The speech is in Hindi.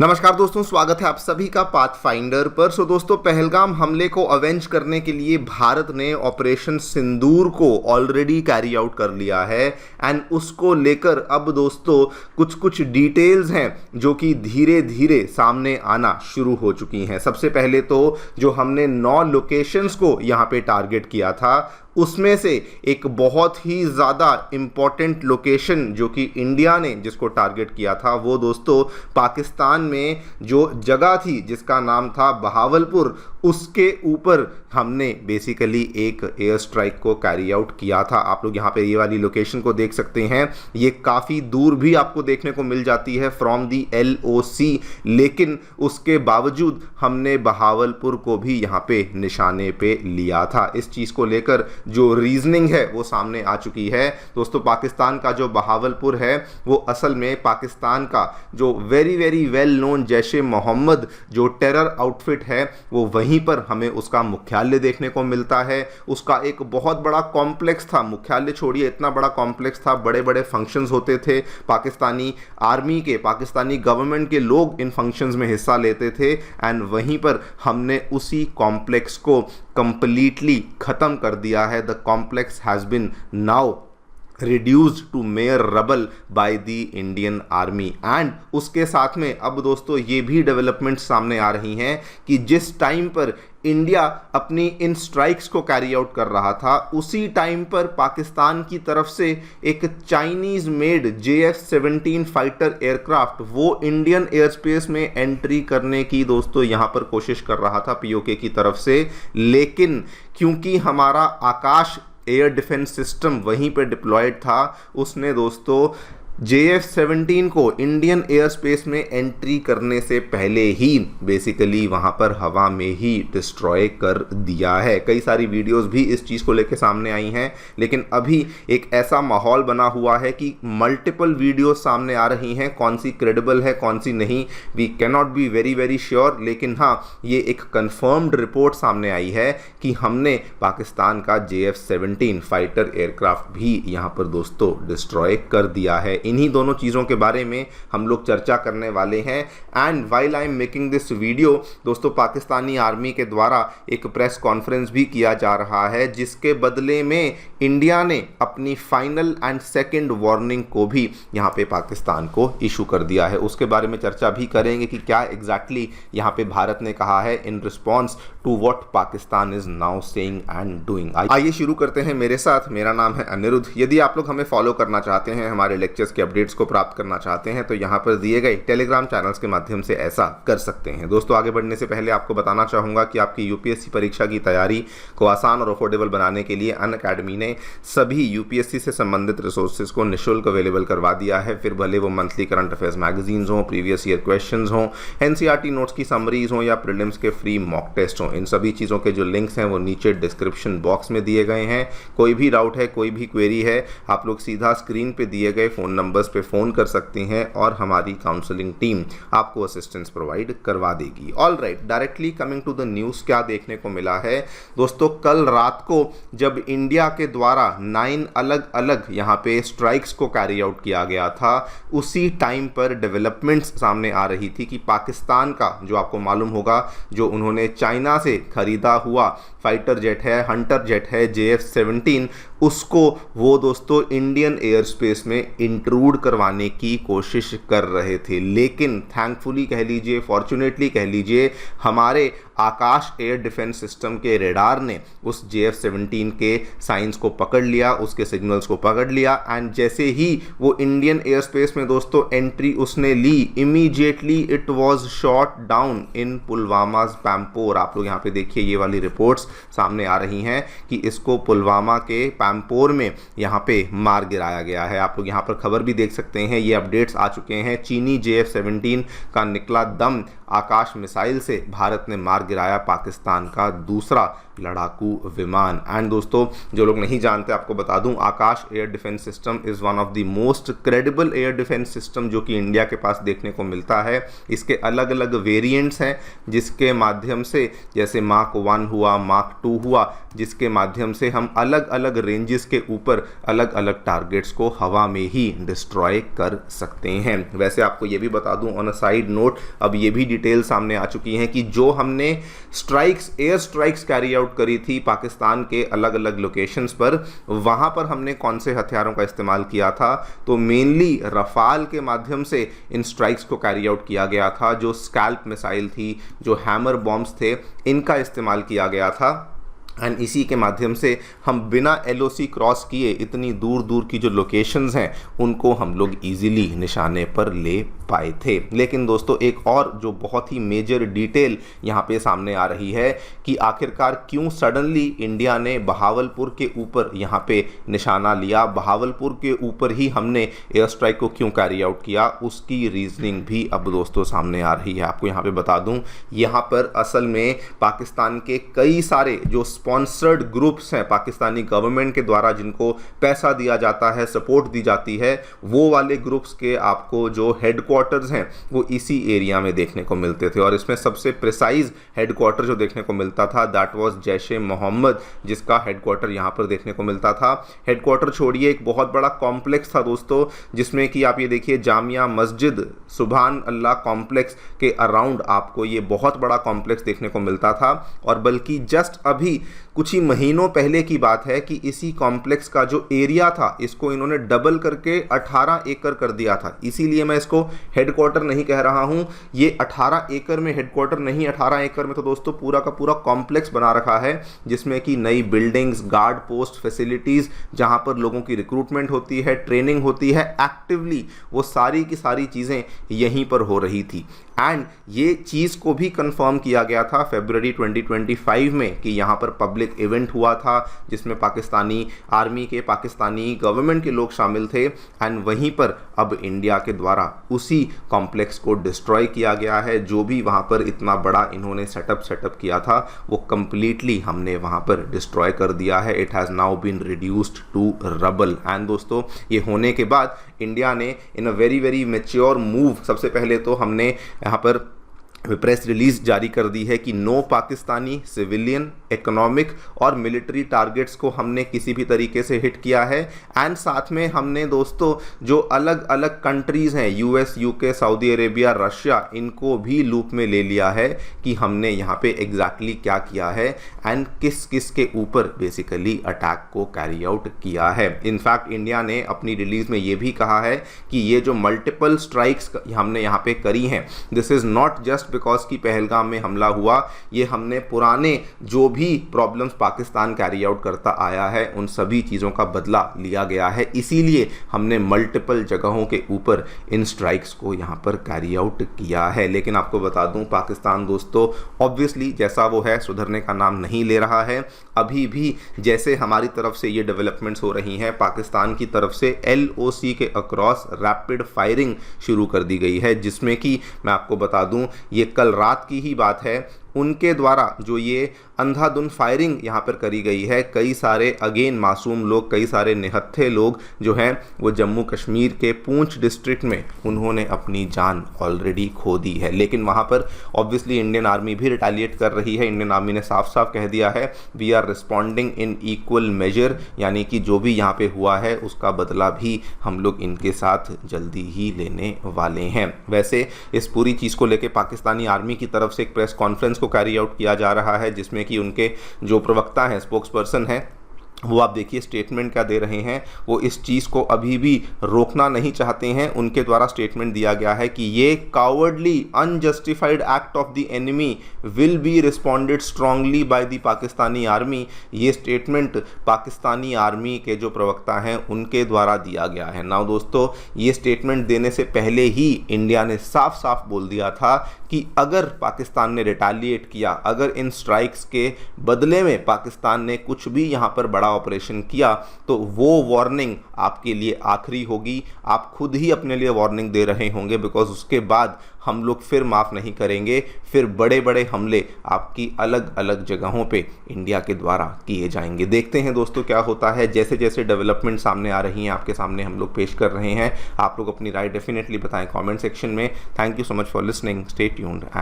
नमस्कार दोस्तों, स्वागत है आप सभी का पाथफाइंडर पर। दोस्तों, पहलगाम हमले को अवेंज करने के लिए भारत ने ऑपरेशन सिंदूर को ऑलरेडी कैरी आउट कर लिया है एंड उसको लेकर अब दोस्तों कुछ डिटेल्स हैं जो कि धीरे धीरे सामने आना शुरू हो चुकी हैं। सबसे पहले तो जो हमने 9 लोकेशंस को यहाँ पे टारगेट किया था उसमें से एक बहुत ही ज़्यादा इम्पॉर्टेंट लोकेशन जो कि इंडिया ने जिसको टारगेट किया था वो दोस्तों पाकिस्तान में जो जगह थी जिसका नाम था बहावलपुर, उसके ऊपर हमने बेसिकली एक एयर स्ट्राइक को कैरी आउट किया था। आप लोग यहाँ पे ये वाली लोकेशन को देख सकते हैं। ये काफ़ी दूर भी आपको देखने को मिल जाती है फ्रॉम दी LOC, लेकिन उसके बावजूद हमने बहावलपुर को भी यहाँ पे निशाने पे लिया था। इस चीज़ को लेकर जो रीजनिंग है वो सामने आ चुकी है। दोस्तों, पाकिस्तान का जो बहावलपुर है वो असल में पाकिस्तान का जो वेरी वेल नोन जैश ए मोहम्मद जो टेरर आउटफिट है वो वहीं पर हमें उसका मुख्यालय देखने को मिलता है। उसका एक बहुत बड़ा कॉम्प्लेक्स था, मुख्यालय छोड़िए इतना बड़ा कॉम्प्लेक्स था, बड़े बड़े फंक्शंस होते थे। पाकिस्तानी आर्मी के, पाकिस्तानी गवर्नमेंट के लोग इन फंक्शंस में हिस्सा लेते थे एंड वहीं पर हमने उसी कॉम्प्लेक्स को कंप्लीटली ख़त्म कर दिया है। The complex has been now reduced to mere rubble by the Indian Army and उसके साथ में अब दोस्तों ये भी डेवलपमेंट सामने आ रही हैं कि जिस टाइम पर इंडिया अपनी इन स्ट्राइक्स को कैरी आउट कर रहा था उसी टाइम पर पाकिस्तान की तरफ से एक Chinese made JF-17 fighter aircraft वो इंडियन एयर स्पेस में एंट्री करने की दोस्तों यहाँ पर कोशिश कर रहा था POK की तरफ से। लेकिन क्योंकि हमारा आकाश एयर डिफेंस सिस्टम वहीं पे डिप्लॉयड था, उसने दोस्तों JF-17 को इंडियन एयर स्पेस में एंट्री करने से पहले ही बेसिकली वहाँ पर हवा में ही डिस्ट्रॉय कर दिया है। कई सारी वीडियोस भी इस चीज़ को लेकर सामने आई हैं, लेकिन अभी एक ऐसा माहौल बना हुआ है कि मल्टीपल वीडियोस सामने आ रही हैं। कौन सी क्रेडिबल है कौन सी नहीं, we can not be very sure, लेकिन हाँ ये एक कंफर्म्ड रिपोर्ट सामने आई है कि हमने पाकिस्तान का JF-17 फाइटर एयरक्राफ्ट भी यहाँ पर दोस्तों डिस्ट्रॉय कर दिया है। इन्हीं दोनों चीज़ों के बारे में हम लोग चर्चा करने वाले हैं। And while I am making this video दोस्तों, पाकिस्तानी आर्मी के द्वारा एक प्रेस कॉन्फ्रेंस भी किया जा रहा है जिसके बदले में इंडिया ने अपनी फाइनल एंड सेकंड वार्निंग को भी यहाँ पे पाकिस्तान को इशू कर दिया है। उसके बारे में चर्चा भी करेंगे कि क्या एग्जैक्टली यहाँ पे भारत ने कहा है in response to what Pakistan is now saying and doing. आइए शुरू करते हैं मेरे साथ। मेरा नाम है अनिरुद्ध। यदि आप लोग हमें फॉलो करना चाहते हैं, हमारे लेक्चर्स के अपडेट्स को प्राप्त करना चाहते हैं तो यहाँ पर दिए गए टेलीग्राम चैनल्स के माध्यम से ऐसा कर सकते हैं। दोस्तों, आगे बढ़ने से पहले आपको बताना चाहूँगा कि आपकी UPSC परीक्षा की तैयारी को आसान और अफोर्डेबल बनाने के लिए अनअकैडमी ने सभी UPSC से संबंधित रिसोर्सेज को निःशुल्क अवेलेबल करवा दिया है। फिर भले वो मंथली करंट अफेयर्स मैगजीन्स हों, प्रीवियस ईयर क्वेश्चंस हों, NCERT नोट्स की समरीज हों या प्रीलिम्स के फ्री मॉक टेस्ट हों, इन सभी चीज़ों के जो लिंक्स हैं वो नीचे डिस्क्रिप्शन बॉक्स में दिए गए हैं। कोई भी डाउट है, कोई भी क्वेरी है, आप लोग सीधा स्क्रीन पे दिए गए फ़ोन नंबर्स पे फ़ोन कर सकते हैं और हमारी काउंसलिंग टीम आपको असिस्टेंस प्रोवाइड करवा देगी। All right, directly coming to the news, क्या देखने को मिला है दोस्तों? कल रात को जब इंडिया के द्वारा 9 अलग अलग यहाँ पे स्ट्राइक्स को कैरी आउट किया गया था, उसी टाइम पर डेवलपमेंट्स सामने आ रही थी कि पाकिस्तान का जो आपको मालूम होगा जो उन्होंने चाइना से खरीदा हुआ फाइटर जेट है, हंटर जेट है JF-17, उसको वो दोस्तों इंडियन एयर स्पेस में इंट्रूड करवाने की कोशिश कर रहे थे। लेकिन थैंकफुली कह लीजिए, फॉर्चुनेटली कह लीजिए, हमारे आकाश एयर डिफेंस सिस्टम के रेडार ने उस JF-17 के साइंस को पकड़ लिया, उसके सिग्नल्स को पकड़ लिया एंड जैसे ही वो इंडियन एयर स्पेस में दोस्तों एंट्री उसने ली, immediately it was shot down in Pulwama Pampore. आप लोग यहाँ पे देखिए, ये वाली रिपोर्ट्स सामने आ रही हैं कि इसको पुलवामा के पैम्पोर में यहाँ पे मार गिराया गया है। आप लोग यहाँ पर खबर भी देख सकते हैं, ये अपडेट्स आ चुके हैं। चीनी JF-17 का निकला दम आकाश मिसाइल से भारत ने मार गिराया पाकिस्तान का दूसरा लड़ाकू विमान। एंड दोस्तों, जो लोग नहीं जानते आपको बता दूं, Akash air defence system is one of the most credible air defence system जो कि इंडिया के पास देखने को मिलता है। इसके अलग अलग वेरिएंट्स हैं जिसके माध्यम से, जैसे मार्क 1 हुआ, मार्क 2 हुआ, जिसके माध्यम से हम अलग अलग रेंज रेंजेस के ऊपर अलग अलग टारगेट्स को हवा में ही डिस्ट्रॉय कर सकते हैं। वैसे आपको ये भी बता दूं ऑन अ साइड नोट, अब ये भी डिटेल सामने आ चुकी हैं कि जो हमने strikes, air strikes carry out करी थी पाकिस्तान के अलग अलग लोकेशंस पर, वहां पर हमने कौन से हथियारों का इस्तेमाल किया था। तो मेनली रफाल के माध्यम से इन स्ट्राइक्स को कैरी आउट किया गया था। जो स्कैल्प मिसाइल थी, जो हैमर बॉम्ब्स थे, इनका इस्तेमाल किया गया था। एंड इसी के माध्यम से हम बिना LOC क्रॉस किए इतनी दूर दूर की जो लोकेशंस हैं उनको हम लोग इजीली निशाने पर ले पाए थे। लेकिन दोस्तों एक और जो बहुत ही मेजर डिटेल यहाँ पे सामने आ रही है कि आखिरकार क्यों सडनली इंडिया ने बहावलपुर के ऊपर यहाँ पे निशाना लिया, बहावलपुर के ऊपर ही हमने एयर स्ट्राइक को क्यों कैरी आउट किया, उसकी रीजनिंग भी अब दोस्तों सामने आ रही है। आपको यहाँ पे बता दूँ, यहाँ पर असल में पाकिस्तान के कई सारे जो स्पॉन्सर्ड ग्रुप्स हैं पाकिस्तानी गवर्नमेंट के द्वारा, जिनको पैसा दिया जाता है, सपोर्ट दी जाती है, वो वाले ग्रुप्स के आपको जो हेडक्वार्टर्स हैं वो इसी एरिया में देखने को मिलते थे। और इसमें सबसे प्रिसाइज हेडक्वार्टर जो देखने को मिलता था दैट वाज जैश-ए-मोहम्मद, जिसका हेडक्वार्टर यहाँ पर देखने को मिलता था। हेडक्वार्टर छोड़िए, एक बहुत बड़ा कॉम्प्लेक्स था दोस्तों, जिसमें कि आप ये देखिए जामिया मस्जिद सुभान अल्लाह कॉम्प्लेक्स के अराउंड आपको ये बहुत बड़ा कॉम्प्लेक्स देखने को मिलता था। और बल्कि जस्ट अभी कुछ ही महीनों पहले की बात है कि इसी कॉम्प्लेक्स का जो एरिया था इसको इन्होंने डबल करके 18 एकड़ कर दिया था। इसीलिए मैं इसको हेडक्वार्टर नहीं कह रहा हूं, ये 18 एकड़ में हेडक्वार्टर नहीं, 18 एकड़ में तो दोस्तों पूरा का पूरा कॉम्प्लेक्स बना रखा है, जिसमें कि नई बिल्डिंग्स, गार्ड पोस्ट, फैसिलिटीज, जहां पर लोगों की रिक्रूटमेंट होती है, ट्रेनिंग होती है, एक्टिवली वो सारी की सारी चीजें यहीं पर हो रही थी। एंड ये चीज़ को भी कंफर्म किया गया था फरवरी 2025 में कि यहाँ पर पब्लिक इवेंट हुआ था जिसमें पाकिस्तानी आर्मी के, पाकिस्तानी गवर्नमेंट के लोग शामिल थे। एंड वहीं पर अब इंडिया के द्वारा उसी कॉम्प्लेक्स को डिस्ट्रॉय किया गया है। जो भी वहाँ पर इतना बड़ा इन्होंने सेटअप किया था वो कंप्लीटली हमने वहाँ पर डिस्ट्रॉय कर दिया है। It has now been reduced to rubble. And दोस्तों ये होने के बाद इंडिया ने in a very mature move, सबसे पहले तो हमने यहाँ पर प्रेस रिलीज जारी कर दी है कि नो पाकिस्तानी सिविलियन, इकोनॉमिक और मिलिट्री टारगेट्स को हमने किसी भी तरीके से हिट किया है। एंड साथ में हमने दोस्तों जो अलग अलग कंट्रीज़ हैं, US, UK, Saudi Arabia, Russia, इनको भी लूप में ले लिया है कि हमने यहाँ पे एग्जैक्टली क्या किया है एंड किस किस के ऊपर बेसिकली अटैक को कैरी आउट किया है। इनफैक्ट इंडिया ने अपनी रिलीज में ये भी कहा है कि ये जो मल्टीपल स्ट्राइक्स हमने यहाँ पे करी हैं, this is not just because कि पहलगाम में हमला हुआ, ये हमने पुराने जो भी प्रॉब्लम्स पाकिस्तान कैरी आउट करता आया है उन सभी चीज़ों का बदला लिया गया है। इसीलिए हमने मल्टीपल जगहों के ऊपर इन स्ट्राइक्स को यहाँ पर कैरी आउट किया है। लेकिन आपको बता दूं पाकिस्तान दोस्तों ऑब्वियसली जैसा वो है सुधरने का नाम नहीं ले रहा है। अभी भी जैसे हमारी तरफ से ये डेवलपमेंट्स हो रही हैं, पाकिस्तान की तरफ से LOC के अक्रॉस रैपिड फायरिंग शुरू कर दी गई है, जिसमें कि मैं आपको बता दूं ये कल रात की ही बात है। उनके द्वारा जो ये अंधाधुंध फायरिंग यहाँ पर करी गई है, कई सारे अगेन मासूम लोग, कई सारे निहत्थे लोग जो हैं वो जम्मू कश्मीर के पूंछ डिस्ट्रिक्ट में उन्होंने अपनी जान ऑलरेडी खो दी है। लेकिन वहाँ पर ऑब्वियसली इंडियन आर्मी भी रिटेलिएट कर रही है। इंडियन आर्मी ने साफ साफ कह दिया है we are responding in equal measure, यानी कि जो भी यहाँ पे हुआ है उसका बदला भी हम लोग इनके साथ जल्दी ही लेने वाले हैं। वैसे इस पूरी चीज़ को लेकर पाकिस्तानी आर्मी की तरफ से एक प्रेस कॉन्फ्रेंस को कैरी आउट किया जा रहा है, जिसमें कि उनके जो प्रवक्ता हैं, स्पोक्स पर्सन हैं, वो आप देखिए स्टेटमेंट क्या दे रहे हैं। वो इस चीज़ को अभी भी रोकना नहीं चाहते हैं। उनके द्वारा स्टेटमेंट दिया गया है कि ये cowardly unjustified act of the enemy will be responded strongly by the Pakistani army. ये स्टेटमेंट पाकिस्तानी आर्मी के जो प्रवक्ता हैं उनके द्वारा दिया गया है। नाउ दोस्तों ये स्टेटमेंट देने से पहले ही इंडिया ने साफ साफ बोल दिया था कि अगर पाकिस्तान ने रिटेलिएट किया, अगर इन स्ट्राइक्स के बदले में पाकिस्तान ने कुछ भी यहाँ पर बड़ा ऑपरेशन किया तो वो वार्निंग आपके लिए आखिरी होगी। आप खुद ही अपने लिए वार्निंग दे रहे होंगे, बिकॉज उसके बाद हम लोग फिर माफ़ नहीं करेंगे। फिर बड़े बड़े हमले आपकी अलग अलग जगहों पे इंडिया के द्वारा किए जाएंगे। देखते हैं दोस्तों क्या होता है। जैसे जैसे डेवलपमेंट सामने आ रही हैं आपके सामने हम लोग पेश कर रहे हैं। आप लोग अपनी राय डेफिनेटली बताएं कमेंट सेक्शन में। Thank you so much for listening. Stay tuned and